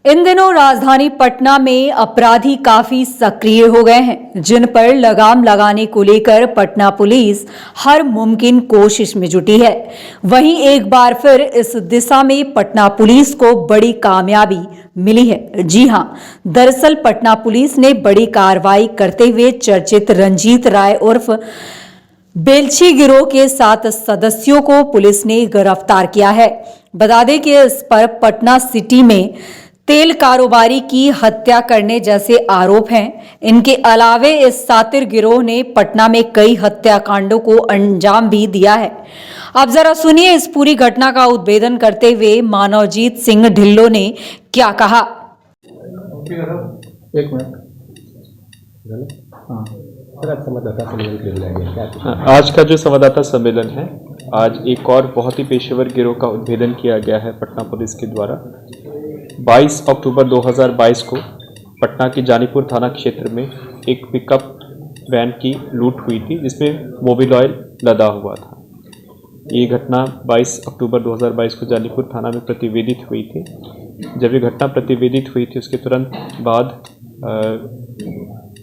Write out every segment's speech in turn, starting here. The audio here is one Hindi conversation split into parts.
इन दिनों राजधानी पटना में अपराधी काफी सक्रिय हो गए हैं, जिन पर लगाम लगाने को लेकर पटना पुलिस हर मुमकिन कोशिश में जुटी है। वहीं एक बार फिर इस दिशा में पटना पुलिस को बड़ी कामयाबी मिली है। जी हां, दरअसल पटना पुलिस ने बड़ी कार्रवाई करते हुए चर्चित रंजीत राय उर्फ बेलछी गिरोह के 7 सदस्यों को पुलिस ने गिरफ्तार किया है। बता दें कि इस पर पटना सिटी में तेल कारोबारी की हत्या करने जैसे आरोप हैं। इनके अलावे इस सातिर गिरोह ने पटना में कई हत्याकांडों को अंजाम भी दिया है। अब जरा सुनिए इस पूरी घटना का उद्भेदन करते हुए मानवजीत सिंह ढिल्लो ने क्या कहा। एक मिनट। आज का जो संवाददाता सम्मेलन है, आज एक और बहुत ही पेशेवर गिरोह का उद्भेदन किया गया है पटना पुलिस के द्वारा। 22 अक्टूबर 2022 को पटना के जानीपुर थाना क्षेत्र में एक पिकअप वैन की लूट हुई थी, जिसमें मोबिल ऑयल लदा हुआ था। ये घटना 22 अक्टूबर 2022 को जानीपुर थाना में प्रतिवेदित हुई थी। जब ये घटना प्रतिवेदित हुई थी, उसके तुरंत बाद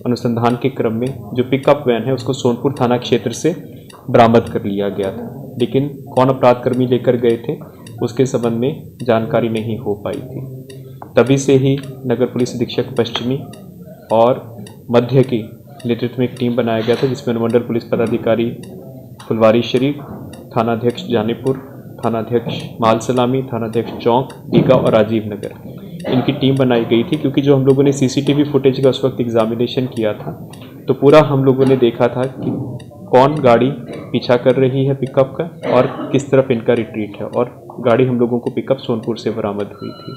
अनुसंधान के क्रम में जो पिकअप वैन है उसको सोनपुर थाना क्षेत्र से बरामद कर लिया गया था, लेकिन कौन अपराधकर्मी लेकर गए थे उसके संबंध में जानकारी नहीं हो पाई थी। तभी से ही नगर पुलिस अधीक्षक पश्चिमी और मध्य की नेतृत्व में एक टीम बनाया गया था, जिसमें अनुमंडल पुलिस पदाधिकारी फुलवारी शरीफ, थानाध्यक्ष जानीपुर, थानाध्यक्ष माल सलामी, थानाध्यक्ष चौक, डीगा और राजीव नगर, इनकी टीम बनाई गई थी। क्योंकि जो हम लोगों ने सीसीटीवी फुटेज का उस वक्त एग्जामिनेशन किया था, तो पूरा हम लोगों ने देखा था कि कौन गाड़ी पीछा कर रही है पिकअप का और किस तरफ इनका रिट्रीट है, और गाड़ी हम लोगों को पिकअप सोनपुर से बरामद हुई थी।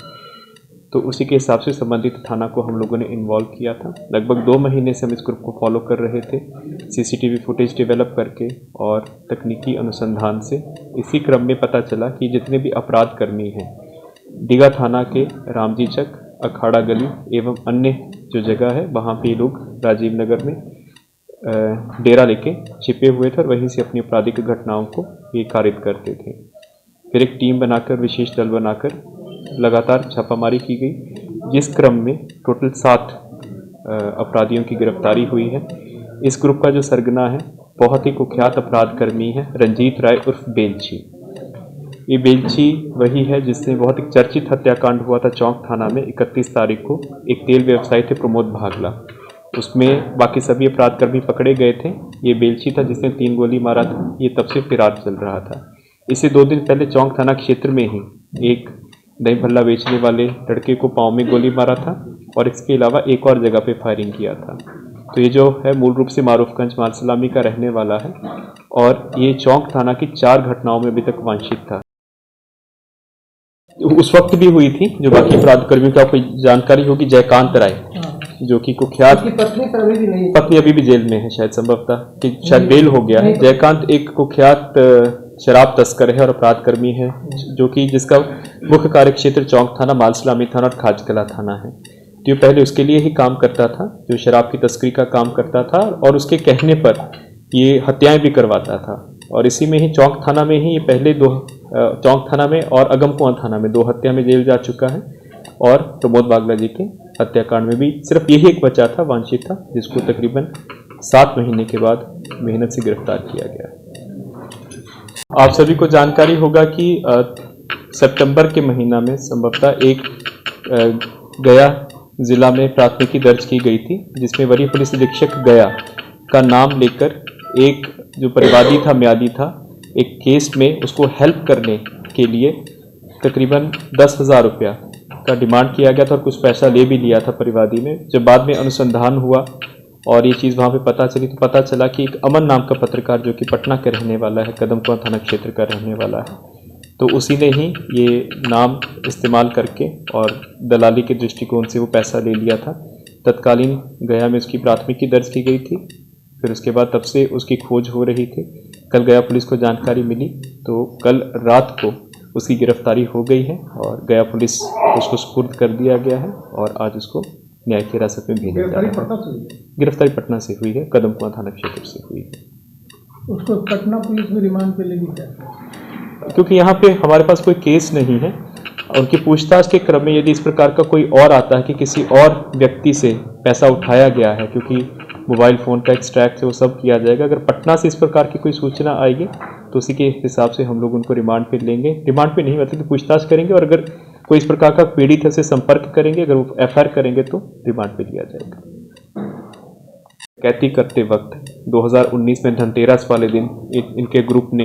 तो उसी के हिसाब से संबंधित थाना को हम लोगों ने इन्वॉल्व किया था। लगभग 2 महीने से हम इस ग्रुप को फॉलो कर रहे थे, सीसीटीवी फुटेज डेवलप करके और तकनीकी अनुसंधान से। इसी क्रम में पता चला कि जितने भी अपराध कर्मी हैं डीगा थाना के रामजी चक, अखाड़ा गली एवं अन्य जो जगह है, वहाँ पे लोग राजीव नगर में डेरा लेके छिपे हुए थे और वहीं से अपनी आपराधिक घटनाओं को ये कारित करते थे। फिर एक टीम बनाकर, विशेष दल बनाकर लगातार छापामारी की गई, जिस क्रम में टोटल 7 अपराधियों की गिरफ्तारी हुई है। इस ग्रुप का जो सरगना है, बहुत ही कुख्यात अपराधकर्मी है रंजीत राय उर्फ बेलछी। ये बेलछी वही है जिसने बहुत एक चर्चित हत्याकांड हुआ था चौक थाना में 31 तारीख को। एक तेल व्यवसायी थे प्रमोद भागला, उसमें बाकी सभी अपराधकर्मी पकड़े गए थे। ये बेलछी था जिसने 3 गोली मारा था। ये तब से फरार चल रहा था। इससे 2 दिन पहले चौक थाना क्षेत्र में ही एक दही भल्ला बेचने वाले लड़के को पाँव में गोली मारा था और इसके अलावा एक और जगह पे फायरिंग किया था। तो ये जो है मूल रूप से मारूफगंज मालसलामी का रहने वाला है और ये चौक थाना की 4 घटनाओं में अभी तक वांछित था। उस वक्त भी हुई थी। जो बाकी अपराधकर्मियों की आपको जानकारी होगी, जयकांत राय, जो कि कुख्यात पत्नी अभी भी जेल में है, शायद संभवतः कि शायद बेल हो गया है। जयकांत एक कुख्यात शराब तस्कर है और अपराधकर्मी है, जो कि जिसका मुख्य कार्य क्षेत्र चौक थाना, मालसलामी थाना और खाजकला थाना है। तो ये पहले उसके लिए ही काम करता था, जो शराब की तस्करी का काम करता था, और उसके कहने पर ये हत्याएं भी करवाता था। और इसी में ही चौक थाना में ही ये पहले 2 चौक थाना में और अगमकुआं थाना में 2 हत्या में जेल जा चुका है। और प्रमोद बागला जी के हत्याकांड में भी सिर्फ यही एक बचा था, वांछित था, जिसको तकरीबन 7 महीने के बाद मेहनत से गिरफ्तार किया गया। आप सभी को जानकारी होगा कि सितंबर के महीना में संभवतः एक गया जिला में प्राथमिकी दर्ज की गई थी, जिसमें वरीय पुलिस अधीक्षक गया का नाम लेकर एक जो परिवादी था, म्यादी था, एक केस में उसको हेल्प करने के लिए तकरीबन 10,000 रुपया का डिमांड किया गया था और कुछ पैसा ले भी लिया था परिवादी ने। जब बाद में अनुसंधान हुआ और ये चीज़ वहाँ पे पता चली, तो पता चला कि एक अमन नाम का पत्रकार, जो कि पटना का रहने वाला है, कदमकुआं थाना क्षेत्र का रहने वाला है, तो उसी ने ही ये नाम इस्तेमाल करके और दलाली के दृष्टिकोण से वो पैसा ले लिया था। तत्कालीन गया में उसकी प्राथमिकी दर्ज की गई थी। फिर उसके बाद तब से उसकी खोज हो रही थी। कल गया पुलिस को जानकारी मिली, तो कल रात को उसकी गिरफ्तारी हो गई है और गया पुलिस उसको सुपुर्द कर दिया गया है और आज उसको न्यायिक हिरासत में भेजा जा रहा है। गिरफ्तारी पटना से हुई है, कदमकुआं थाना क्षेत्र से हुई है। उसको पटना पुलिस में रिमांड पे लेगी क्या? क्योंकि यहाँ पे हमारे पास कोई केस नहीं है उनकी पूछताछ के क्रम में यदि इस प्रकार का कोई और आता है कि किसी और व्यक्ति से पैसा उठाया गया है, क्योंकि मोबाइल फ़ोन का एक्सट्रैक्ट से वो सब किया जाएगा, अगर पटना से इस प्रकार की कोई सूचना आएगी तो उसी के हिसाब से हम लोग उनको रिमांड पे लेंगे, रिमांड पे नहीं मतलब कि पूछताछ करेंगे, और अगर कोई इस प्रकार का पीड़ित है से संपर्क करेंगे, अगर वो FIR करेंगे तो रिमांड पे लिया जाएगा। डकैती करते वक्त 2019 में धनतेरस वाले दिन इनके ग्रुप ने,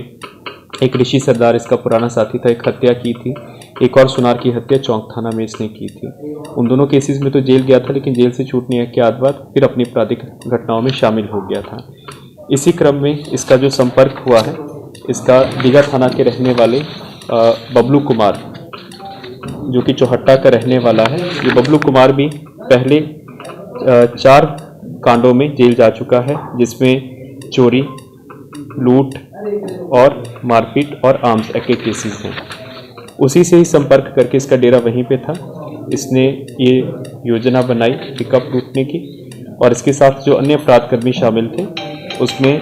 एक ऋषि सरदार इसका पुराना साथी था, एक हत्या की थी, एक और सुनार की हत्या चौक थाना में इसने की थी। उन दोनों केसेस में तो जेल गया था, लेकिन जेल से छूटने के बाद फिर अपनी आपराधिक घटनाओं में शामिल हो गया था। इसी क्रम में इसका जो संपर्क हुआ है, इसका दीघा थाना के रहने वाले बबलू कुमार, जो कि चौहट्टा का रहने वाला है, ये बबलू कुमार भी पहले 4 कांडों में जेल जा चुका है, जिसमें चोरी, लूट और मारपीट और आर्म्स एक्ट के केसेस हैं। उसी से ही संपर्क करके, इसका डेरा वहीं पे था, इसने ये योजना बनाई पिकअप लूटने की, और इसके साथ जो अन्य अपराधकर्मी शामिल थे उसमें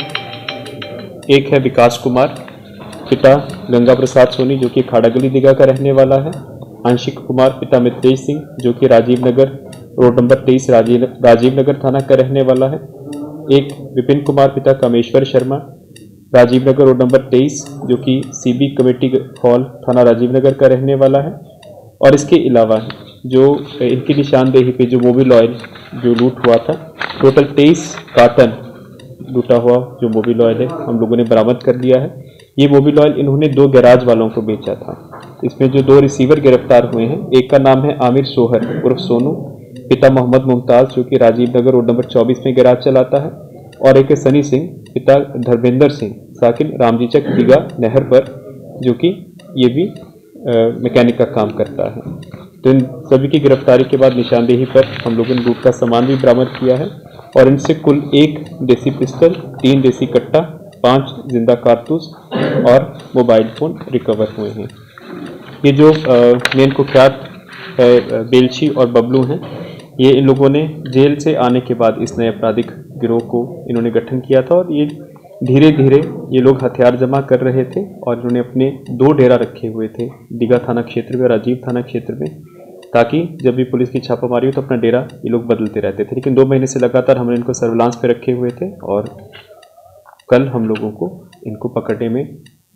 एक है विकास कुमार, पिता गंगा प्रसाद सोनी, जो कि खाड़ागली दीघा का रहने वाला है, आंशिक कुमार पिता मित्रेश सिंह, जो कि राजीव नगर रोड नंबर 23 राजीव नगर थाना का रहने वाला है, एक विपिन कुमार पिता कामेश्वर शर्मा, राजीव नगर रोड नंबर 23, जो कि CB कमेटी हॉल थाना राजीव नगर का रहने वाला है, और इसके अलावा जो इनकी निशानदेही पे जो मोबिल ऑयल जो लूट हुआ था, टोटल 23 कार्टन लूटा हुआ जो मोबिल ऑयल है हम लोगों ने बरामद कर लिया है। ये मोबिल ऑयल इन्होंने 2 गैराज वालों को बेचा था। इसमें जो 2 रिसीवर गिरफ्तार हुए हैं, एक का नाम है आमिर सोहर उर्फ सोनू, पिता मोहम्मद मुमताज, जो कि राजीव नगर रोड नंबर 24 में गैराज चलाता है, और एक है सनी सिंह, पिता धर्मेंद्र सिंह, साकिन रामजीचक दीघा नहर पर, जो कि ये भी मैकेनिक का काम करता है। तो इन सभी की गिरफ्तारी के बाद निशानदेही पर हम लोगों ने लूट का सामान भी बरामद किया है, और इनसे कुल 1 देसी पिस्टल, 3 देसी कट्टा, 5 जिंदा कारतूस और मोबाइल फ़ोन रिकवर हुए हैं। ये जो मेन कुख्यात है बेलची और बबलू हैं, ये इन लोगों ने जेल से आने के बाद इस नए आपराधिक गिरोह को इन्होंने गठन किया था, और ये धीरे धीरे ये लोग हथियार जमा कर रहे थे, और इन्होंने अपने 2 डेरा रखे हुए थे दीघा थाना क्षेत्र में, राजीव थाना क्षेत्र में, ताकि जब भी पुलिस की छापामारी हो तो अपना डेरा ये लोग बदलते रहते थे। लेकिन 2 महीने से लगातार हमने इनको सर्विलांस पे रखे हुए थे, और कल हम लोगों को इनको पकड़ने में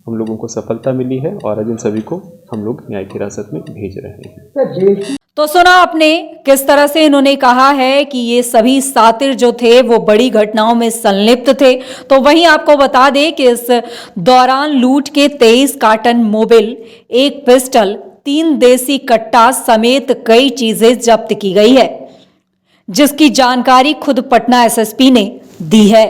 हम लोगों को सफलता मिली है, और आज इन सभी को हम लोग न्यायिक हिरासत में भेज रहे हैं। तो सुना आपने किस तरह से इन्होंने कहा है कि ये सभी सातिर जो थे वो बड़ी घटनाओं में संलिप्त थे। तो वहीं आपको बता दें कि इस दौरान लूट के 23 कार्टन मोबिल, 1 पिस्टल, 3 देसी कट्टा समेत कई चीजें जब्त की गई है, जिसकी जानकारी खुद पटना SSP ने दी है।